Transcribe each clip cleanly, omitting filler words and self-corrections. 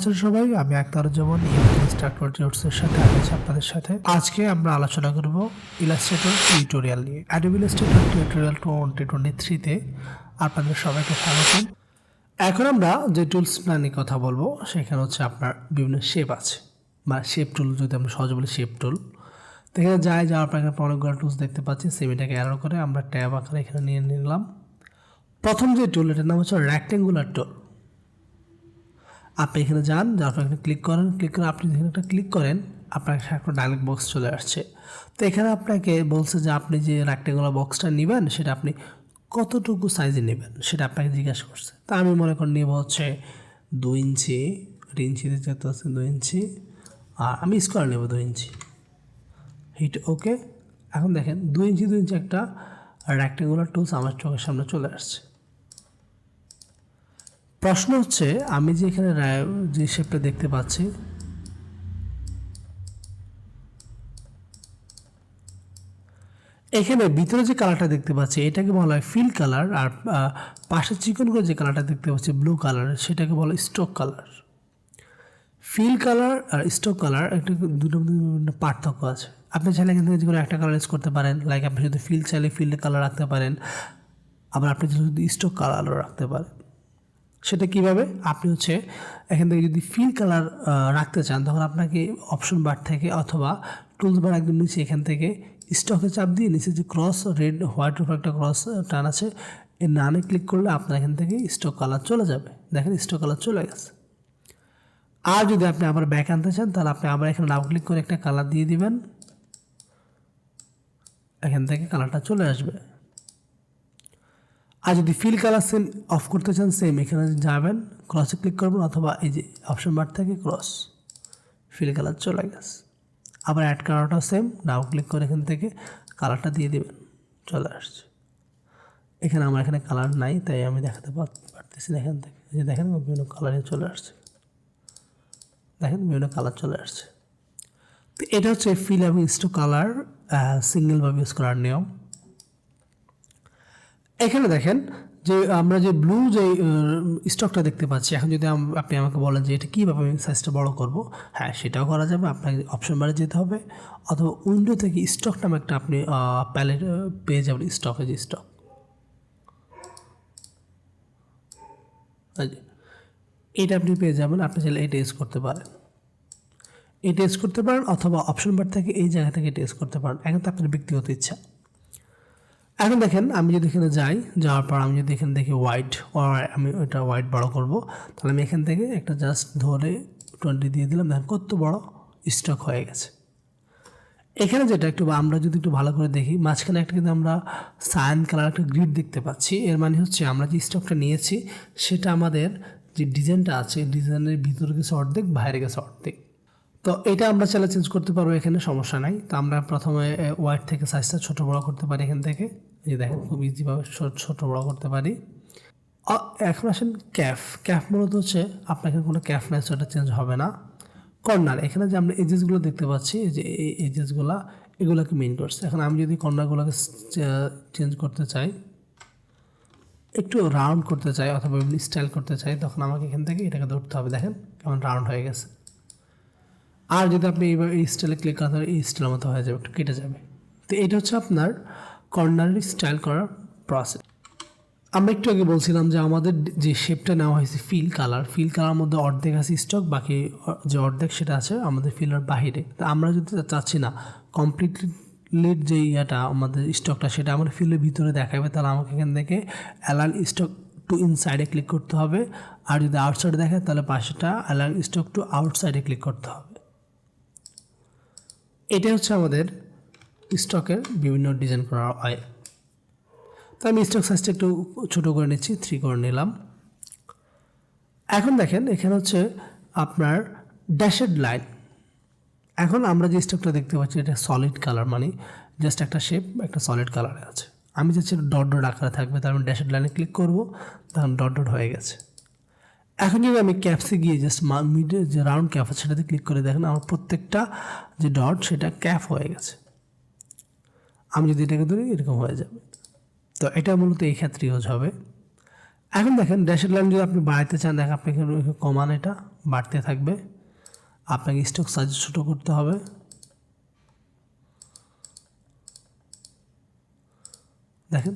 আছেন সবাই? আমি আক্তারুজ্জামান ইনস্ট্রাক্টর-এর সাথে আছি আপনাদের সাথে। আজকে আমরা আলোচনা করব ইলাস্ট্রেটর টিউটোরিয়াল নিয়ে। Adobe Illustrator টিউটোরিয়াল 2023 তে আপনাদের সবাইকে স্বাগতম। এখন আমরা যে টুলসটা নিয়ে কথা বলবো সেখানে হচ্ছে আপনার বিভিন্ন শেপ আছে বা শেপ টুল, যদি আমরা সহজে বলি শেপ টুল। তো এখানে যাওয়ার পর এখানে অনেকগুলো টুলস দেখতে পাচ্ছি। সেমিটাকে অ্যারো করে আমরা ট্যাব আকারে এখানে নিয়ে নিলাম। প্রথম যে টুল, এটার নাম হচ্ছে রেক্ট্যাঙ্গুলার টুল। আপনি এখানে যাওয়ার পর এখানে ক্লিক করে আপনি এখানে একটা ক্লিক করেন, আপনার একটা ডায়লগ বক্স চলে আসছে। তো এখানে আপনাকে বলছে যে আপনি যে রেক্ট্যাঙ্গুলার বক্সটা নেবেন সেটা আপনি কতটুকু সাইজে নেবেন সেটা আপনাকে জিজ্ঞাসা করছে। তা আমি মনে করি নেব হচ্ছে 2 ইঞ্চি, 1 ইঞ্চিতে যেতে হচ্ছে 2 ইঞ্চি, আর আমি স্কোয়ার নেব 2 ইঞ্চি। হিট ওকে। এখন দেখেন 2 ইঞ্চি একটা রেক্ট্যাঙ্গুলার টুলস আমার চোখের সামনে চলে আসছে। প্রশ্ন হচ্ছে, আমি যে এখানে যে শেপটা দেখতে পাচ্ছি এখানে ভিতরে যে কালারটা দেখতে পাচ্ছি এটাকে বলা হয় ফিল কালার, আর পাশের চিকন করে যে কালারটা দেখতে পাচ্ছি ব্লু কালার সেটাকে বলা হয় স্ট্রোক কালার। ফিল কালার আর স্ট্রোক কালার একটা দুটো পার্থক্য আছে। আপনি চাইলে এখান থেকে যে কোনো একটা কালার ইউজ করতে পারেন। লাইক আপনি যদি ফিল চাইলে ফিল্ডের কালার রাখতে পারেন, আবার আপনি যদি স্ট্রোক কালারও রাখতে পারেন। সেটা কীভাবে? আপনি হচ্ছে এখান থেকে যদি ফিল কালার রাখতে চান তখন আপনাকে অপশন বার থেকে অথবা টুলস বার একদম নিচে এখান থেকে স্টকে চাপ দিয়ে নিচে যে ক্রস রেড হোয়াইট উপর একটা ক্রস টান আছে, এই নানে ক্লিক করলে আপনার এখান থেকে স্টক কালার চলে যাবে। দেখেন স্টক কালার চলে গেছে। আর যদি আপনি আবার ব্যাক আনতে চান তাহলে আপনি আবার এখানে ডাবল ক্লিক করে একটা কালার দিয়ে দিবেন, এখান থেকে কালারটা চলে আসবে। আর যদি ফিল কালার সেম অফ করতে চান সেম এখানে যাবেন, ক্রসে ক্লিক করবেন অথবা এই যে অপশন বার থেকে ক্রস, ফিল কালার চলে গেছে। আবার অ্যাড কালারটাও সেম, ডাবল ক্লিক করে এখান থেকে কালারটা দিয়ে দিবেন, চলে আসছে। এখানে আমার এখানে কালার নাই তাই আমি দেখাতে পারতেছি না। এখান থেকে যে দেখেন বিভিন্ন কালারে চলে আসছে, দেখেন বিভিন্ন কালার চলে আসছে। তো এটা হচ্ছে ফিল এবং স্ট্রোক কালার সিঙ্গেলভাবে ইউজ করার নিয়ম। এখানে দেখেন যে আমরা যে ব্লু যে স্টকটা দেখতে পাচ্ছি, এখন যদি আপনি আমাকে বলেন যে এটা কীভাবে আমি সাইজটা বড় করব, হ্যাঁ সেটাও করা যাবে। আপনাকে অপশন বারে যেতে হবে অথবা উইন্ডো থেকে স্টক নামে একটা আপনি প্যালেট পেয়ে যাবেন, স্টকে যে স্টক এটা আপনি পেয়ে যাবেন। আপনি চাইলে এটা ইউজ করতে পারেন, এটা ইউজ করতে পারেন অথবা অপশন বার থেকে এই জায়গা থেকে এটা ইউজ করতে পারেন। এখন তো আপনার ব্যক্তিগত ইচ্ছা। এখন দেখেন আমি যদি এখানে যাওয়ার পর আমি যদি এখানে দেখি হোয়াইট, আমি ওইটা হোয়াইট বড় করব, তাহলে আমি এখান থেকে একটা জাস্ট ধরে 20 দিয়ে দিলাম। দেখেন কত বড় স্টক হয়ে গেছে। এখানে যেটা আমরা যদি একটু ভালো করে দেখি, মাঝখানে একটা কিন্তু আমরা সায়ান কালার একটা গ্রিড দেখতে পাচ্ছি। এর মানে হচ্ছে আমরা যে স্টকটা নিয়েছি সেটা আমাদের যে ডিজাইনটা আছে ডিজাইনের ভিতরে গেছে অর্ধেক, বাইরে গেছে অর্ধেক। তো এটা আমরা চাইলে চেঞ্জ করতে পারবো, এখানে সমস্যা নাই। তো আমরা প্রথমে হোয়াইট থেকে সাইজটা ছোটো বড়ো করতে পারি। এখান থেকে এই দেখেন খুব ইজিভাবে ছোটো বড়ো করতে পারি। এখন আসেন ক্যাফ মূলত হচ্ছে আপনার এখানে কোনো ক্যাফ নাই, সেটা চেঞ্জ হবে না। কর্নার, এখানে যে আমরা এজেসগুলো দেখতে পাচ্ছি, এই যে এই এজেসগুলো এগুলোকে মেইন করছে। এখন আমি যদি কর্নারগুলোকে চেঞ্জ করতে চাই, একটু রাউন্ড করতে চাই অথবা এমনি স্টাইল করতে চাই, তখন আমাকে এখান থেকে এটাকে ধরতে হবে। দেখেন কেমন রাউন্ড হয়ে গেছে। আর যদি আপনি এইবার এই স্টাইলে ক্লিক করেন তাহলে এই স্টাইলের মতো হয়ে যাবে, একটু কেটে যাবে। তো এটা হচ্ছে আপনার কর্নারের স্টাইল করার প্রসেস। আমরা একটু আগে বলছিলাম যে আমাদের যে শেপটা নেওয়া হয়েছে ফিল কালার মধ্যে অর্ধেক আছে স্টক, বাকি যে অর্ধেক সেটা আছে আমাদের ফিলের বাহিরে। তো আমরা যদি চাচ্ছি না কমপ্লিটলি যে ইয়াটা আমাদের স্টকটা সেটা আমার ফিলের ভিতরে দেখাবে, তাহলে আমাকে এখান থেকে অ্যালাইন স্টক টু ইনসাইডে ক্লিক করতে হবে। আর যদি আউটসাইডে দেখায় তাহলে পাশেটা অ্যালাইন স্টক টু আউটসাইডে ক্লিক করতে হবে। এটা হচ্ছে আমাদের স্টকের বিভিন্ন ডিজাইন করা হয়। তো আমি স্টক সাইজটা একটু ছোটো করে নিচ্ছি, 3 করে নিলাম। এখন দেখেন এখানে হচ্ছে আপনার ড্যাশেড লাইন। এখন আমরা যে স্টকটা দেখতে পাচ্ছি এটা সলিড কালার, মানে জাস্ট একটা শেপ একটা সলিড কালারে আছে। আমি চাচ্ছি ডট আকারে থাকবে, তার আমি ড্যাশেড লাইনে ক্লিক করব, তখন ডট হয়ে গেছে। এখন যদি আমি ক্যাপসে গিয়ে জাস্ট মিডে যে রাউন্ড ক্যাপ আছে সেটাতে ক্লিক করে দেখেন আমার প্রত্যেকটা যে ডট সেটা ক্যাপ হয়ে গেছে। আমি যদি এটাকে ধরি এরকম হয়ে যাবে। তো এটা মূলত এই ক্ষেত্রে ইউজ হবে। এখন দেখেন ড্যাশেড লাইন যদি আপনি বাড়াইতে চান, দেখেন আপনি এখানে কমান, এটা বাড়তে থাকবে। আপনাকে স্ট্রোক সাইজ ছোটো করতে হবে। দেখেন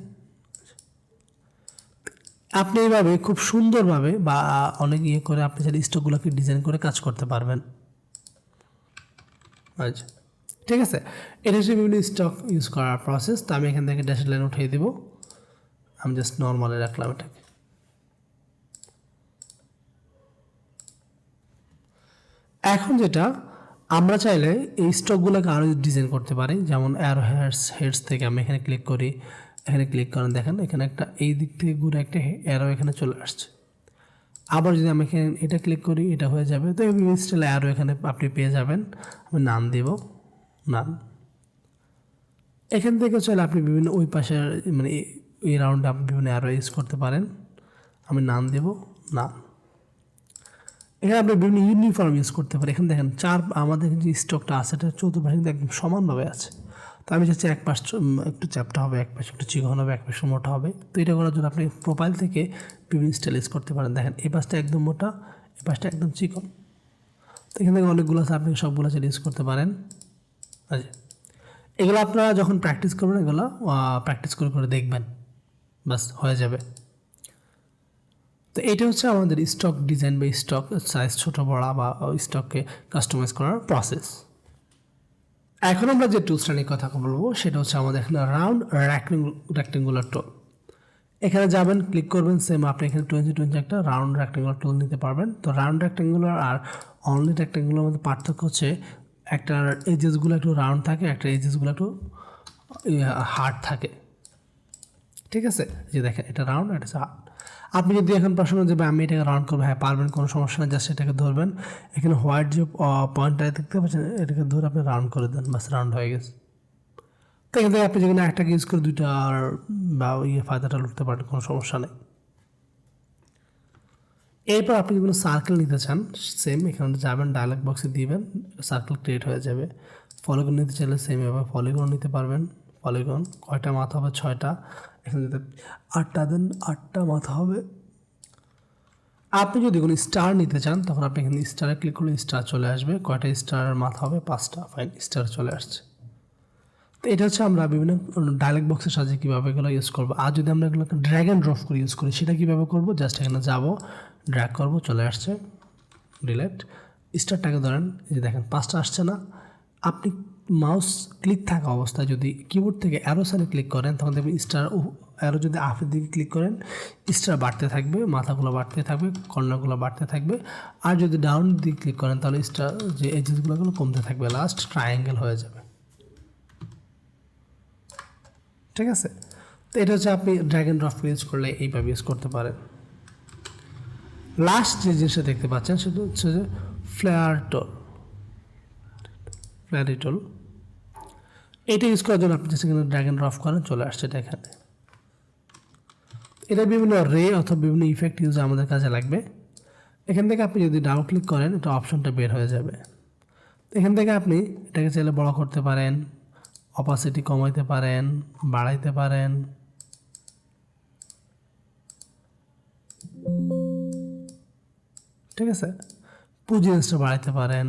আপনি এইভাবে খুব সুন্দরভাবে বা অনেক ইয়ে করে আপনি চাইলে স্টকগুলোকে ডিজাইন করে কাজ করতে পারবেন। আচ্ছা ঠিক আছে, এটা হচ্ছে বিভিন্ন স্টক ইউজ করার প্রসেস। তো আমি এখান থেকে ড্যাশেড লাইন উঠিয়ে দেবো, আমি জাস্ট নর্মালে রাখলাম এটাকে। এখন যেটা আমরা চাইলে এই স্টকগুলোকে আরও ডিজাইন করতে পারি, যেমন অ্যারো হেডস থেকে আমি এখানে ক্লিক করি, এখানে ক্লিক করেন, দেখেন এখানে একটা এই দিক থেকে ঘুরে একটা অ্যারো এখানে চলে আসছে। আবার যদি আমি এখানে এটা ক্লিক করি, এটা হয়ে যাবে। তো এই স্টাইলে অ্যারো এখানে আপনি পেয়ে যাবেন। আমি নাম দেব, নাম। এখান থেকে চলে আপনি বিভিন্ন ওই পাশের মানে এই রাউন্ডে আপনি বিভিন্ন অ্যারো ইউজ করতে পারেন। আমি নাম দেব, নাম। এখানে আপনি বিভিন্ন ইউনিফর্ম ইউজ করতে পারেন। এখানে দেখেন আমাদের যে স্টকটা আছে এটা চতুর্পাশে কিন্তু একদম সমানভাবে আছে। তো আমি চাচ্ছি এক পাশ একটু চ্যাপ্টা হবে, এক পাশে একটু চিকন হবে, এক পাশে মোটা হবে। তো এটা করার জন্য আপনি প্রোফাইল থেকে বিভিন্ন স্টাইল ইউজ করতে পারেন। দেখেন এই পাশটা একদম মোটা, এই পাশটা একদম চিকন। তো এখান থেকে অনেকগুলো আছে, আপনি সবগুলো চাইলে ইউজ করতে পারেন। আচ্ছা, এগুলো আপনারা যখন প্র্যাকটিস করবেন এগুলো প্র্যাকটিস করে করে দেখবেন, বাস হয়ে যাবে। তো এটা হচ্ছে আমাদের স্টক ডিজাইন বা স্টক সাইজ ছোটো বড়া বা স্টককে কাস্টমাইজ করার প্রসেস। এখন আমরা যে টুলসটা নিয়ে কথা বলবো সেটা হচ্ছে আমাদের এখানে রাউন্ড রেক্টেঙ্গুলার টুল। এখানে যাবেন, ক্লিক করবেন, সেম আপনি এখানে 2020 একটা রাউন্ড রেক্টেঙ্গুলার টুল নিতে পারবেন। তো রাউন্ড রেক্টেঙ্গুলার আর অনলি রেক্টেঙ্গুলার মধ্যে পার্থক্য হচ্ছে একটার এজেসগুলো একটু রাউন্ড থাকে, একটা এজেসগুলো একটু হার্ড থাকে। ঠিক আছে, যে দেখেন এটা রাউন্ড, এটা হার্ড। আপনি যদি এখন প্রশ্ন যে আমি এটাকে রাউন্ড করবো, হ্যাঁ পারবেন, কোনো সমস্যা নেই। জাস্ট এটাকে ধরবেন, এখানে হোয়াইট যে পয়েন্টটা দেখতে পাচ্ছেন এটাকে ধরে আপনি রাউন্ড করে দেন, বাস রাউন্ড হয়ে গেছে। তো এখান থেকে আপনি যেখানে একটাকে ইউজ করে দুইটা বা ফায়দাটা লুটতে পারেন, কোনো সমস্যা নেই। এরপর আপনি যদি কোনো সার্কেল নিতে চান, সেম এখানে যাবেন, ডায়ালগ বক্সে দিবেন, সার্কেল ক্রিয়েট হয়ে যাবে। পলিগন নিতে চাইলে সেম এভাবে পলিগন নিতে পারবেন। পলিগন কয়টা মাথা হবে? 6টা। এখানে যদি 8টা দেন, 8টা মাথা হবে। আপনি যদি কোনো স্টার নিতে চান তখন আপনি এখানে স্টারে ক্লিক করলে স্টার চলে আসবে। কয়টা স্টারের মাথা হবে? 5টা। ফাইন, স্টার চলে আসছে। তো এটা হচ্ছে আমরা বিভিন্ন ডায়ালগ বক্সের সাহায্যে কীভাবে এগুলো ইউজ করবো। আর যদি আমরা এগুলোকে ড্র্যাগ অ্যান্ড ড্রপ করে ইউজ করি, সেটা কীভাবে করবো? জাস্ট এখানে যাবো, ড্র্যাগ করবো, চলে আসছে, ডিলেট। স্টারটাকে ধরেন, এই যে দেখেন 5টা আসছে না। আপনি মাউস ক্লিক থাকা অবস্থায় যদি কিবোর্ড থেকে অ্যারো সাইনে ক্লিক করেন তখন দেখবেন স্টার অ্যারো যদি আপের দিকে ক্লিক করেন স্টার বাড়তে থাকবে, মাথাগুলো বাড়তে থাকবে, কর্নারগুলো বাড়তে থাকবে। আর যদি ডাউন দিকে ক্লিক করেন তাহলে স্টার যে এজেসগুলো কমতে থাকবে, লাস্ট ট্রায়াঙ্গেল হয়ে যাবে। ঠিক আছে, তো এটা হচ্ছে আপনি ড্র্যাগ অ্যান্ড ড্রপ ইউজ করলে এইভাবে ইউজ করতে পারেন। লাস্ট যে জিনিসটা দেখতে পাচ্ছেন সেটা হচ্ছে যে ফ্লেয়ার টুল। ফ্লেয়ারি টুল এটা ইউজ করার জন্য আপনি যেখানে ড্র্যাগ অ্যান্ড ড্রপ করেন চলে আসছে এটা এখানে। এটা বিভিন্ন রে অথবা বিভিন্ন ইফেক্ট ইউজ আমাদের কাজে লাগবে। এখান থেকে আপনি যদি ডাবল ক্লিক করেন এটা অপশনটা বের হয়ে যাবে। এখান থেকে আপনি এটাকে চাইলে বড় করতে পারেন, অপাসিটি কমাইতে পারেন, বাড়াইতে পারেন। ঠিক আছে, পুজিনেসটা বাড়াইতে পারেন।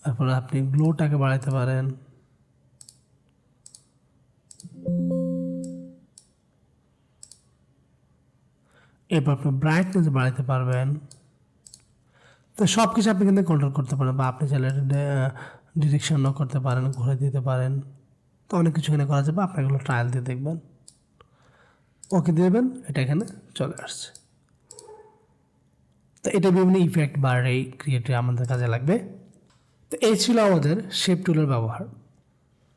তারপরে আপনি গ্লোটাকে বাড়াইতে পারেন। এরপর আপনি ব্রাইটনেস বাড়াইতে পারবেন। তো সব কিছু আপনি কিন্তু কন্ট্রোল করতে পারেন, বা আপনি চাইলে ডিরেকশনও করতে পারেন, ঘুরে দিতে পারেন। তো অনেক কিছু এখানে করা যাবে, আপনি এগুলো ট্রায়াল দিয়ে দেখবেন। ওকে দেবেন, এটা এখানে চলে আসছে। তো এটা বিভিন্ন ইফেক্ট বা রে ক্রিয়েটে আমাদের কাজে লাগবে। তো এই ছিল আমাদের শেপ টুলের ব্যবহার।